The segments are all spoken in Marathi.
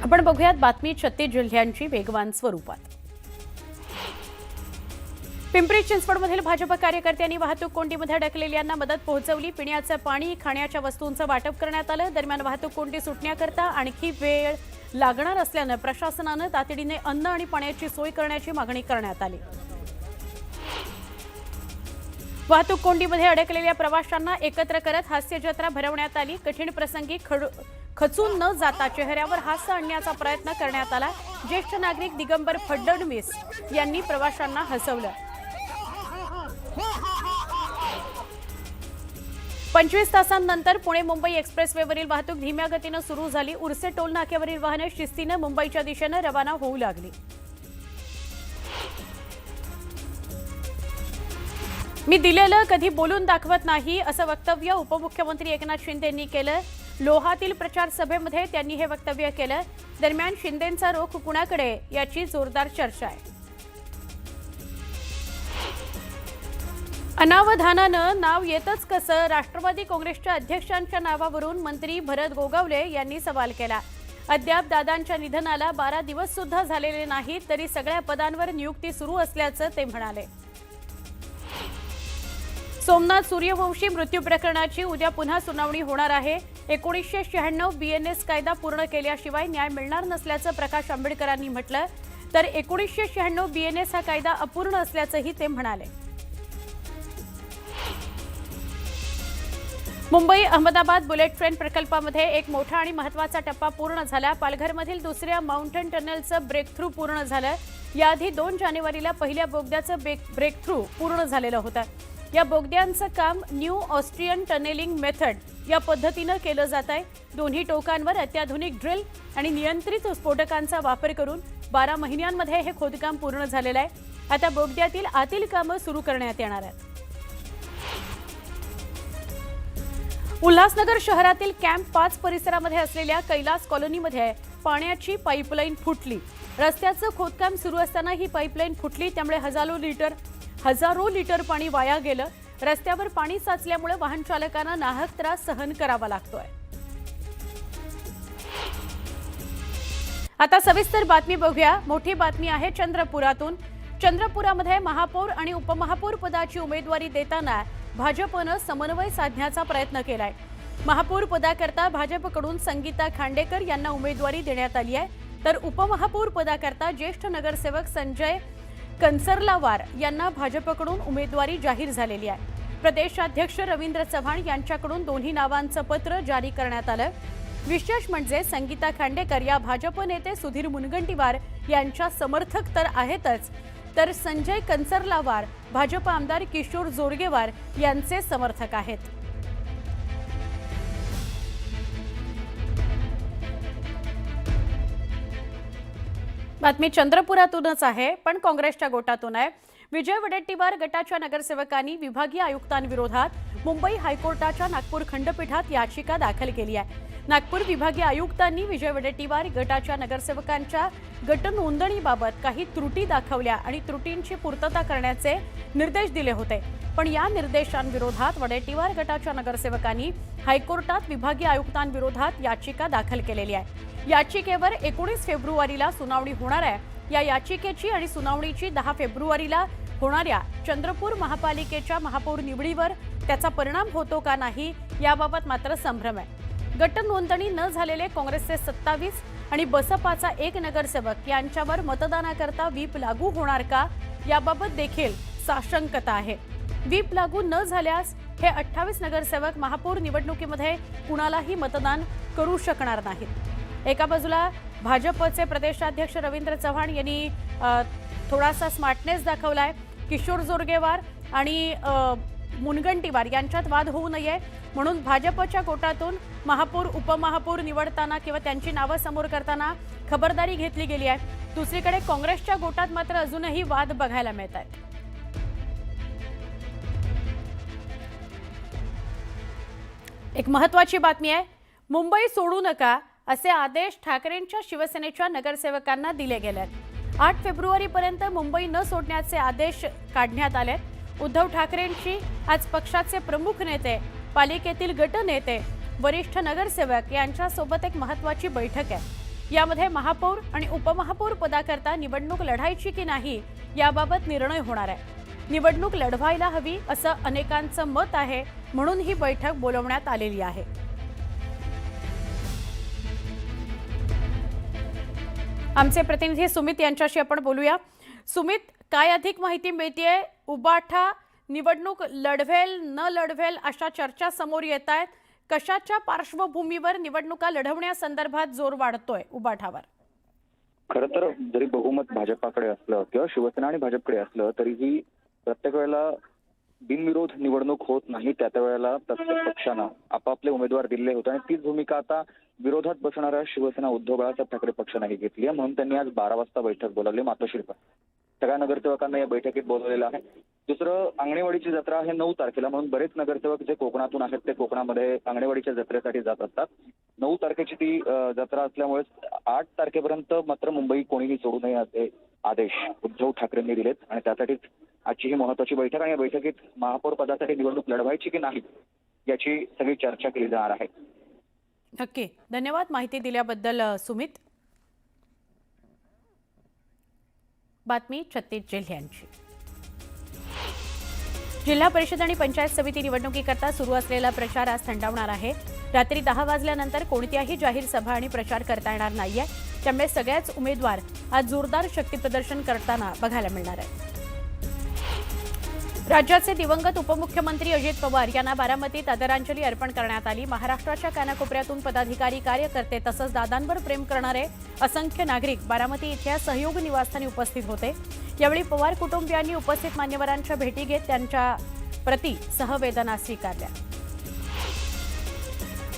आपण बघूयात बातमी 36 जिल्ह्यांची वेगवान स्वरूपात। पिंपरी चिंचवडमधील भाजप कार्यकर्त्यांनी वाहतूक कोंडीमध्ये अडकलेल्यांना मदत पोहोचवली। पिण्याचं पाणी, खाण्याच्या वस्तूंचं वाटप करण्यात आलं। दरम्यान वाहतूक कोंडी सुटण्याकरता आणखी वेळ लागणार असल्यानं प्रशासनानं तातडीने अन्न आणि पाण्याची सोय करण्याची मागणी करण्यात आली। वाहतूक कोंडीमध्ये अडकलेल्या प्रवाशांना एकत्र करत हास्य जत्रा भरवण्यात आली। कठीण प्रसंगी खचून न जाता चेहऱ्यावर हास्य आणण्याचा प्रयत्न करण्यात आला। ज्येष्ठ नागरिक दिगंबर फडणवीस यांनी प्रवाशांना हसवलं। 25 तासांनंतर पुणे मुंबई एक्सप्रेसवेवरील वाहतूक धीम्या गतीने सुरू झाली। उर्से टोल नाक्यावरील वाहने शिस्तीने मुंबईच्या दिशेने रवाना होऊ लागली। मी दिलेलं कधी बोलून दाखवत नाही असं वक्तव्य उपमुख्यमंत्री एकनाथ शिंदे यांनी केलं। लोहातील प्रचार सभेमध्ये त्यांनी हे वक्तव्य केलं। दरम्यान शिंदेंचा रोख कुणाकडे याची जोरदार चर्चा आहे। अनावधानानं नाव येतच कसं, राष्ट्रवादी काँग्रेसच्या अध्यक्षांच्या नावावरून मंत्री भरत गोगावले यांनी सवाल केला। अद्याप दादांच्या निधनाला 12 दिवस सुद्धा झालेले नाहीत तरी सगळ्या पदांवर नियुक्ती सुरू असल्याचं ते म्हणाले। सोमनाथ सूर्यवंशी मृत्यू प्रकरणाची उद्या पुन्हा सुनावणी होणार आहे। 1996 बीएनएस कायदा पूर्ण केल्याशिवाय न्याय मिळणार नसल्याचं प्रकाश आंबेडकरांनी म्हटलं, तर 1996 बीएनएस हा कायदा अपूर्ण असल्याचंही ते म्हणाले। मुंबई अहमदाबाद बुलेट ट्रेन प्रकल्पामध्ये एक मोठा आणि महत्त्वाचा टप्पा पूर्ण झाला। पालघरमधील दुसऱ्या माउंटन टनेलचं ब्रेकथ्रू पूर्ण झालं। याआधी 2 जानेवारीला पहिल्या बोगद्याचं ब्रेकथ्रू पूर्ण झालेलं होतं। या बोगद्यांचं काम न्यू ऑस्ट्रियन टनेलिंग मेथड या पद्धतीनं केलं जात आहे। दोन्ही टोकांवर अत्याधुनिक ड्रिल आणि नियंत्रित स्फोटकांचा वापर करून 12 महिन्यांमध्ये हे खोदकाम पूर्ण झालेलं आहे। आता बोगद्यातील आतील कामं सुरू करण्यात येणार आहेत। उल्हासनगर शहरातील कॅम्प 5 परिसरामध्ये असलेल्या कैलास कॉलनीमध्ये पाण्याची पाईपलाईन फुटली। रस्त्याचं खोदकाम सुरू असताना ही पाईपलाईन फुटली, त्यामुळे हजारो लिटर पाणी वाया गेलं। रस्त्यावर पाणी साचल्यामुळे वाहन चालकांना नाहक त्रास सहन करावा लागतोय। आता सविस्तर बातमी बघूया। मोठी बातमी आहे चंद्रपुरातून। चंद्रपुरामध्ये महापौर आणि उपमहापौर पदाची उमेदवारी देताना भाजपनं समन्वय साधण्याचा प्रयत्न केलाय। महापौर पदाकरता भाजपकडून संगीता खांडेकर यांना उमेदवारी देण्यात आली आहे, तर उपमहापौर पदाकरता ज्येष्ठ नगरसेवक संजय कंसरलावार यांना भाजपकडून उमेदवारी जाहीर झालेली आहे। प्रदेशाध्यक्ष रवींद्र चव्हाण यांच्याकडून दोन्ही नावांचं पत्र जारी करण्यात आलं। विशेष म्हणजे संगीता खांडेकर या भाजप नेते सुधीर मुनगंटीवार यांच्या समर्थक तर आहेतच, तर संजय कंसरलावार भाजप आमदार किशोर जोरगेवार यांचे समर्थक आहेत। बातमी चंद्रपुरातूनच आहे, पण काँग्रेसच्या गोटातून आहे। विजय वडेट्टीवार गटाच्या नगरसेवकांनी विभागीय आयुक्तांविरोधात मुंबई हायकोर्टाच्या नागपूर खंडपीठात याचिका दाखल केली आहे। नागपूर विभागीय आयुक्तांनी विजय वडेट्टीवार गटाच्या नगरसेवकांच्या गट नोंदणीबाबत काही त्रुटी दाखवल्या आणि त्रुटींची पूर्तता करण्याचे निर्देश दिले होते, पण या निर्देशांविरोधात वडेट्टीवार गटाच्या नगरसेवकांनी हायकोर्टात विभागीय आयुक्तांविरोधात याचिका दाखल केलेली आहे। याचिकेवर 19 फेब्रुवारीला सुनावणी होणार आहे। या याचिकेची आणि सुनावणीची 10 फेब्रुवारीला होणाऱ्या चंद्रपूर महापालिकेच्या महापौर निवडीवर त्याचा परिणाम होतो का नाही याबाबत मात्र संभ्रम आहे। गट नोंदणी न झालेले काँग्रेसचे 27 आणि बसपाचा 1 नगरसेवक यांच्यावर मतदानाकरता व्हीप लागू होणार का याबाबत देखील साशंकता आहे। व्हीप लागू न झाल्यास हे 28 नगरसेवक महापौर निवडणुकीमध्ये कुणालाही मतदान करू शकणार नाहीत। एका बाजूला भाजपचे प्रदेशाध्यक्ष रवींद्र चव्हाण यांनी थोडासा स्मार्टनेस दाखवलाय। किशोर जोरगेवार आणि मुनगंटीवार यांच्यात वाद होऊ नये म्हणून भाजपच्या गोटातून महापौर उपमहापौर निवडताना किंवा त्यांची नावं समोर करताना खबरदारी घेतली गेली आहे। दुसरीकडे काँग्रेसच्या गोटात मात्र अजूनही वाद बघायला मिळत आहेत। एक महत्त्वाची बातमी आहे, मुंबई सोडू नका असे आदेश ठाकरेंच्या शिवसेनेच्या नगरसेवकांना दिले गेलेत। 8 फेब्रुवारीपर्यंत मुंबई न सोडण्याचे आदेश काढण्यात आलेत। उद्धव ठाकरेंची आज पक्षाचे प्रमुख नेते, पालिकेतील गटनेते, वरिष्ठ नगरसेवक यांच्यासोबत एक महत्त्वाची बैठक आहे। यामध्ये महापौर आणि उपमहापौर पदाकरता निवडणूक लढायची की नाही याबाबत निर्णय होणार आहे. निवडणूक लढवायला हवी असं अनेकांचं मत आहे, म्हणून ही बैठक बोलवण्यात आलेली आहे. आमचे प्रतिनिधी सुमित यांच्याशी आपण बोलूया. सुमित, काय अधिक माहिती मिळतेय? उबाठा निवडणूक लढवेल न लढवेल अशा चर्चा समोर येत आहेत. कशाच्या पार्श्वभूमीवर निवडणुका लढवण्यासंदर्भात जोर वाढतोय उबाठावर? खरं तर जरी बहुमत भाजपाकडे असलं किंवा शिवसेना आणि भाजपकडे असलं तरीही प्रत्येक वेळेला बिनविरोध निवडणूक होत नाही. त्या वेळेला प्रत्येक पक्षानं आपापले उमेदवार दिले होते आणि तीच भूमिका आता विरोधात बसणाऱ्या शिवसेना उद्धव बाळासाहेब ठाकरे पक्षानेही घेतली आहे. म्हणून त्यांनी आज 12 वाजता बैठक बोलावली. मातोश्रीवर सगळ्या नगरसेवकांना या बैठकीत बोलवलेलं आहे. दुसरं, अंगणेवाडीची जत्रा आहे 9 तारखेला, म्हणून बरेच नगरसेवक जे कोकणातून आहेत ते कोकणामध्ये अंगणेवाडीच्या जत्रेसाठी जात असतात. 9 तारखेची ती जत्रा असल्यामुळे 8 तारखेपर्यंत मात्र मुंबई कोणीही सोडू नये असे आदेश उद्धव ठाकरेंनी दिलेत आणि त्यासाठीच आजची ही महत्वाची बैठक. आणि या बैठकीत महापौर पदासाठी निवडणूक लढवायची की नाही याची सगळी चर्चा केली जाणार आहे. नक्की, धन्यवाद माहिती दिल्याबद्दल सुमित. बातमी छत्तीस जिल्ह्यांची. जिल्हा परिषद आणि पंचायत समिती निवडणुकीकरता सुरू असलेला प्रचार आज थंडावणार आहे. रात्री 10 वाजल्यानंतर कोणत्याही जाहीर सभा आणि प्रचार करता येणार नाहीये. त्यामुळे सगळ्याच उमेदवार आज जोरदार शक्तीप्रदर्शन करताना बघायला मिळणार आहे. राज्याचे दिवंगत उपमुख्यमंत्री अजित पवार यांना बारामतीत आदरांजली अर्पण करण्यात आली. महाराष्ट्राच्या कानाकोपऱ्यातून पदाधिकारी, कार्यकर्ते तसंच दादांवर प्रेम करणारे असंख्य नागरिक बारामती इथल्या सहयोग निवासस्थानी उपस्थित होते. यावेळी पवार कुटुंबियांनी उपस्थित मान्यवरांच्या भेटी घेत त्यांच्या प्रति सहवेदना स्वीकारल्या.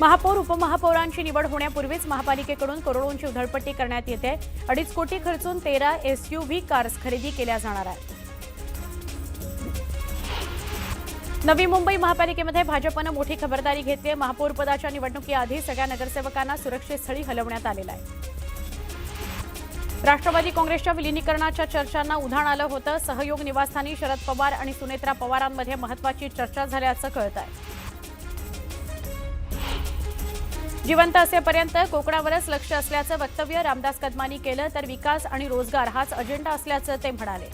महापौर उपमहापौरांची निवड होण्यापूर्वीच महापालिकेकडून करोडोंची उधळपट्टी करण्यात येते. 2.5 कोटी खर्चून 13 SUV कार्स खरेदी केल्या जाणार आहेत. नवी मुंबई महापालिकेमध्ये भाजपनं मोठी खबरदारी घेतली आहे. महापौर पदाच्या निवडणुकीआधी सगळ्या नगरसेवकांना सुरक्षित स्थळी हलवण्यात आलेलं आहे. राष्ट्रवादी काँग्रेसच्या विलिनीकरणाच्या चर्चांना उधाण आलं होतं. सहयोग निवासस्थानी शरद पवार आणि सुनेत्रा पवारांमध्ये महत्वाची चर्चा झाल्याचं कळत आहे. जिवंत असेपर्यंत कोकणावरच लक्ष असल्याचं वक्तव्य रामदास कदमांनी केलं, तर विकास आणि रोजगार हाच अजेंडा असल्याचं ते म्हणाले.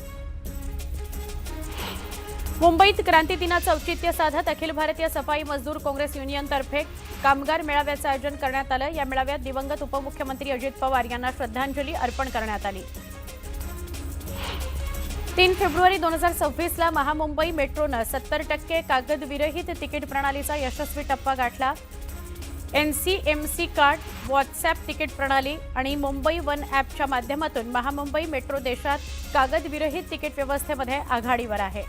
मुंबईत क्रांती दिनाचं औचित्य साधत अखिल भारतीय सफाई मजदूर काँग्रेस युनियनतर्फे कामगार मेळाव्याचं आयोजन करण्यात आलं. या मेळाव्यात दिवंगत उपमुख्यमंत्री अजित पवार यांना श्रद्धांजली अर्पण करण्यात आली. 3 फेब्रुवारी 2026ला महामुंबई मेट्रोनं 70% कागदविरहित तिकीट प्रणालीचा यशस्वी टप्पा गाठला. NCMC कार्ड, व्हॉट्सॲप तिकीट प्रणाली आणि मुंबई वन ॲपच्या माध्यमातून महामुंबई मेट्रो देशात कागदविरहित तिकीट व्यवस्थेमध्ये आघाडीवर आहे.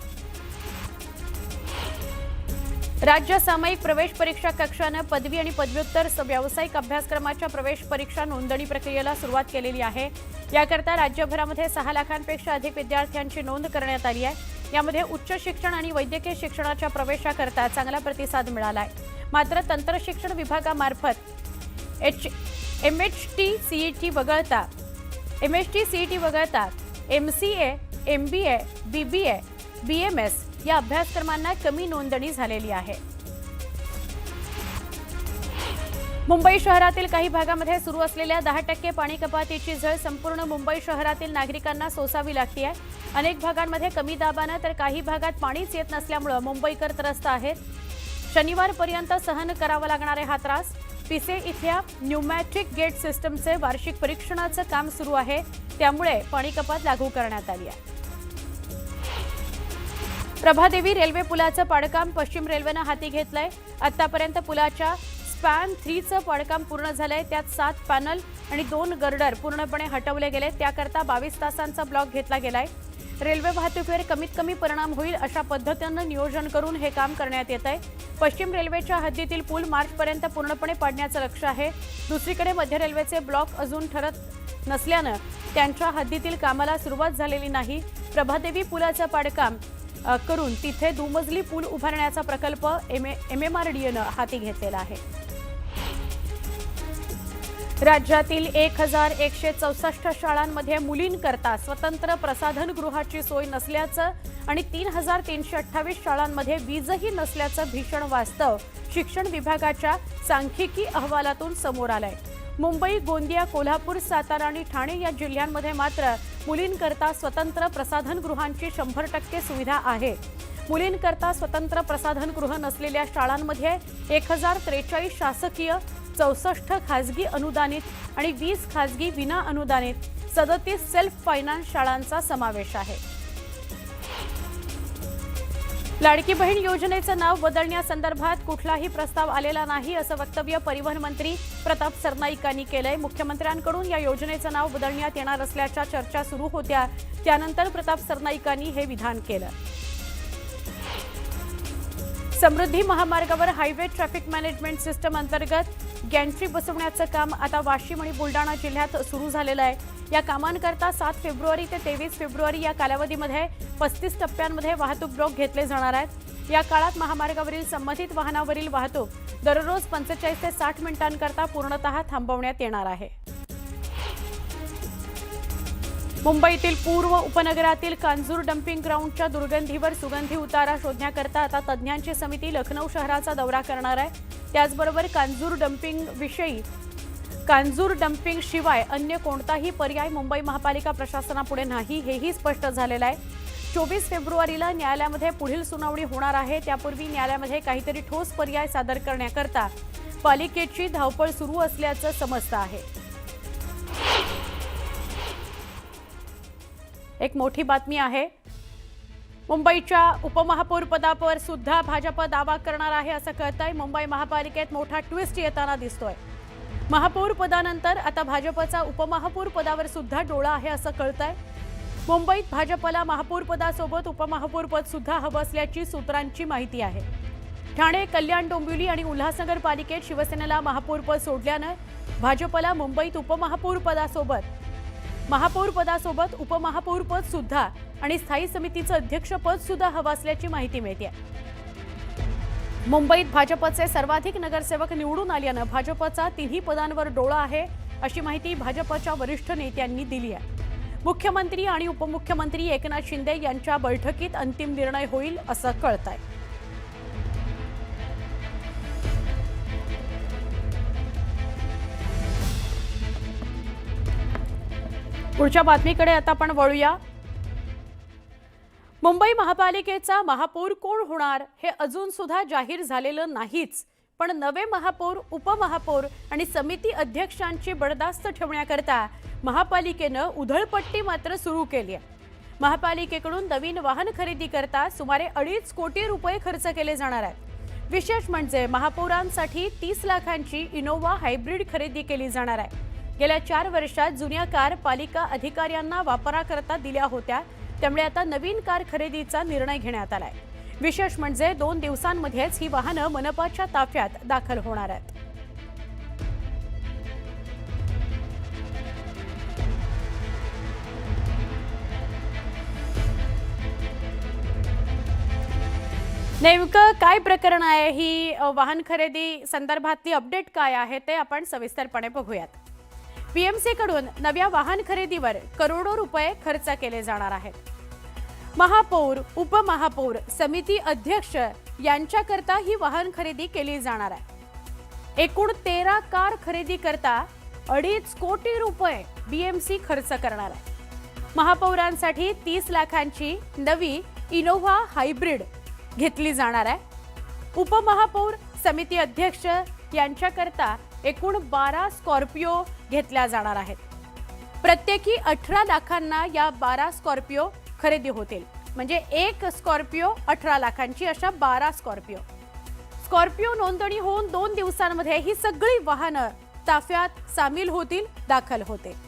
राज्य सामायिक प्रवेश परीक्षा कक्षानं पदवी आणि पदव्युत्तर व्यावसायिक अभ्यासक्रमाच्या प्रवेश परीक्षा नोंदणी प्रक्रियेला सुरुवात केलेली आहे. याकरता राज्यभरामध्ये 6 लाखांपेक्षा अधिक विद्यार्थ्यांची नोंद करण्यात आली आहे. यामध्ये उच्च शिक्षण आणि वैद्यकीय शिक्षणाच्या प्रवेशाकरता चांगला प्रतिसाद मिळाला आहे. मात्र तंत्रशिक्षण विभागामार्फत MHT CET वगळता MCA, MBA, BBA, BMS या अभ्यासक्रमांना कमी नोंदणी झालेली आहे. मुंबई शहरातील काही भागामध्ये सुरू असलेल्या 10% पाणी कपातीची झळ संपूर्ण मुंबई शहरातील नागरिकांना सोसावी लागते आहे. अनेक भागांमध्ये कमी दाबानं तर काही भागात पाणीच येत नसल्यामुळे मुंबईकर त्रस्त आहेत. शनिवारपर्यंत सहन करावा लागणारे हा त्रास. पिसे इथल्या न्यूमॅटिक गेट सिस्टमचे वार्षिक परीक्षणाचं काम सुरू आहे, त्यामुळे पाणी कपात लागू करण्यात आली आहे. प्रभादेवी रेल्वे पुलाचं पाडकाम पश्चिम रेल्वेनं हाती घेतलंय. आतापर्यंत पुलाच्या स्पॅन 3चं पाडकाम पूर्ण झालंय. त्यात 7 पॅनल आणि 2 गर्डर पूर्णपणे हटवले गेले. त्याकरता 22 तासांचा ब्लॉक घेतला गेलाय. रेल्वे वाहतुकीवर कमीत कमी परिणाम होईल अशा पद्धतीनं नियोजन करून हे काम करण्यात येत आहे. पश्चिम रेल्वेच्या हद्दीतील पूल मार्चपर्यंत पूर्णपणे पाडण्याचं लक्ष्य आहे. दुसरीकडे मध्य रेल्वेचे ब्लॉक अजून ठरत नसल्यानं त्यांच्या हद्दीतील कामाला सुरुवात झालेली नाही. प्रभादेवी पुलाचं पाडकाम करून तिथे दुमजली पूल उभारण्याचा प्रकल्प MMRDAनं हाती घेतलेला आहे. राज्यातील 1164 शाळांमध्ये मुलींकरता स्वतंत्र प्रसाधनगृहाची सोय नसल्याचं आणि 3328 शाळांमध्ये वीजही नसल्याचं भीषण वास्तव शिक्षण विभागाच्या सांख्यिकी अहवालातून समोर आलंय. मुंबई, गोंदिया, कोल्हापूर, सातारा आणि ठाणे या जिल्ह्यांमध्ये मात्र मुलींकरता स्वतंत्र प्रसाधनगृहांची 100% सुविधा आहे. मुलींकरता स्वतंत्र प्रसाधनगृह नसलेल्या शाळांमध्ये 1043 शासकीय, 64 खासगी अनुदानित आणि 20 खासगी विना अनुदानित 37 सेल्फ फायनान्स शाळांचा समावेश आहे. लाडकी बहीण योजनेचं नाव बदलण्यासंदर्भात कुठलाही प्रस्ताव आलेला नाही असं वक्तव्य परिवहन मंत्री प्रताप सरनाईकांनी केलंय. मुख्यमंत्र्यांकडून या योजनेचं नाव बदलण्यात येणार असल्याच्या चर्चा सुरू होत्या. त्यानंतर प्रताप सरनाईकांनी हे विधान केलं. समृद्धी महामार्गावर हायवे ट्रॅफिक मॅनेजमेंट सिस्टम अंतर्गत गॅन्ट्री बसवण्याचं काम आता वाशिम आणि बुलडाणा जिल्ह्यात सुरू झालेलं आहे. या कामांकरता 7 फेब्रुवारी ते 23 फेब्रुवारी या कालावधीमध्ये 35 टप्प्यांमध्ये वाहतूक ब्लॉक घेतले जाणार आहेत. या काळात महामार्गावरील संबंधित वाहनावरील वाहतूक दररोज 45 ते 60 मिनिटांकरता पूर्णतः थांबवण्यात येणार आहे. मुंबईतील पूर्व उपनगरातील कांजूर डम्पिंग ग्राउंडच्या दुर्गंधीवर सुगंधी उतारा शोधण्याकरता आता तज्ज्ञांची समिती लखनौ शहराचा दौरा करणार आहे. त्याचबरोबर कांजूर डम्पिंग शिवाय अन्य कोणताही पर्याय मुंबई महापालिका प्रशासनापुढे नाही, हेही स्पष्ट झालेलं आहे. 24 फेब्रुवारीला न्यायालयामध्ये पुढील सुनावणी होणार आहे. त्यापूर्वी न्यायालयामध्ये काहीतरी ठोस पर्याय सादर करण्याकरता पालिकेची धावपळ सुरू असल्याचं समजतं आहे. एक मोठी बातमी आहे. मुंबईच्या उपमहापौर पदावर सुद्धा भाजप दावा करणार आहे असं कळतंय. मुंबई महापालिकेत मोठा ट्विस्ट येताना दिसतोय. महापौर पदानंतर आता भाजपचा उपमहापौर पदावर सुद्धा डोळा आहे असं कळतंय. मुंबईत भाजपला महापौर पदासोबत उपमहापौर पद सुद्धा हवं असल्याची सूत्रांची माहिती आहे. ठाणे, कल्याण, डोंबिवली आणि उल्हासनगर पालिकेत शिवसेनेला महापौर पद सोडल्यानं भाजपला मुंबईत उपमहापौर पदासोबत उपमहापौर पद सुद्धा आणि स्थायी समितीचं अध्यक्षपद सुद्धा हवं असल्याची माहिती मिळते. मुंबईत भाजपचे सर्वाधिक नगरसेवक निवडून आल्यानं भाजपचा 3ही पदांवर डोळा आहे अशी माहिती भाजपच्या वरिष्ठ नेत्यांनी दिली आहे. मुख्यमंत्री आणि उपमुख्यमंत्री एकनाथ शिंदे यांच्या बैठकीत अंतिम निर्णय होईल असं कळतंय. पुढच्या बातमीकडे आता आपण वळूया. मुंबई महापालिकेचा महापौर कोण होणार हे अजून सुद्धा जाहीर झालेलं नाहीच. पण नवे महापौर, उपमहापौर आणि समिती अध्यक्षांची बडदास्त ठेवण्याकरता महापालिकेनं उधळपट्टी मात्र सुरू केली आहे. महापालिकेकडून नवीन वाहन खरेदी करता सुमारे 2.5 कोटी रुपये खर्च केले जाणार आहेत. विशेष म्हणजे महापौरांसाठी 30 लाखांची इनोव्हा हायब्रिड खरेदी केली जाणार आहे. गेल्या 4 वर्षात जुन्या कार पालिका अधिकाऱ्यांना वापराकरता दिल्या होत्या, त्यामुळे आता नवीन कार खरेदीचा निर्णय घेण्यात आलाय. विशेष म्हणजे 2 दिवसांमध्येच ही वाहनं मनपाच्या ताफ्यात दाखल होणार आहेत. नेमकं काय प्रकरण आहे, ही वाहन खरेदी संदर्भातली अपडेट काय आहे ते आपण सविस्तरपणे बघूयात. पीएमसी कडून नव्या वाहन खरेदीवर करोडो रुपये खर्च केले जाणार आहेत. महापौर, उपमहापौर, समिती अध्यक्ष यांच्याकरता ही वाहन खरेदी केली जाणार आहे. एकूण 13 कार खरेदी करता 2.5 कोटी रुपये बीएमसी खर्च करणार आहे. महापौरांसाठी 30 लाखांची नवी इनोव्हा हायब्रिड घेतली जाणार आहे. उपमहापौर, समिती अध्यक्ष यांच्याकरता एकूण 12 स्कॉर्पिओ घेतल्या जाणार आहेत. प्रत्येकी 18 लाखांना या 12 स्कॉर्पिओ खरेदी होतील. म्हणजे एक स्कॉर्पिओ 18 लाखांची, अशा 12 स्कॉर्पिओ नोंदणी होऊन 2 दिवसांमध्ये ही सगळी वाहनं ताफ्यात सामील होतील, दाखल होतील.